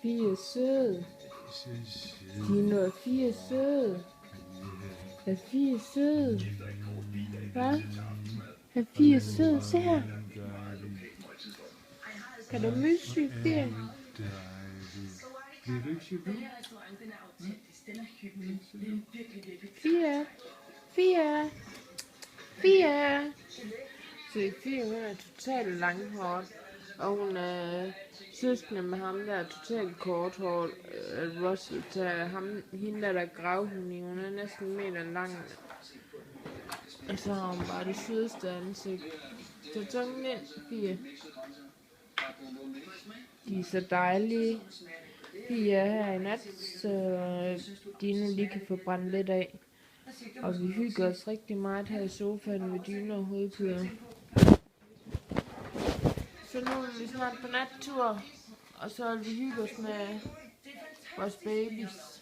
Fie er sød. Dino, Fie er sød. Er Fie sød? Hvad? Er Fie sød? Se her. Kan du myse, Fie? Bliver du ikke syg nu? Fie. Fie. Fie. Så Fie, hun er totalt langhåret. Og hun er søskende med ham, der er totalt korthåret. Russell til ham, hende der gravhund i. Hun er næsten en meter lang. Og så har hun bare det sødeste ansigt. Så tungen ind, Fie. De er så dejlige. Vi er her i nat, så Dino lige kan få brændt lidt af. Og vi hygger os rigtig meget her i sofaen med Dino og hovedpuder. Så nu er vi snart på nattur, og så vil vi hygge os med vores babies.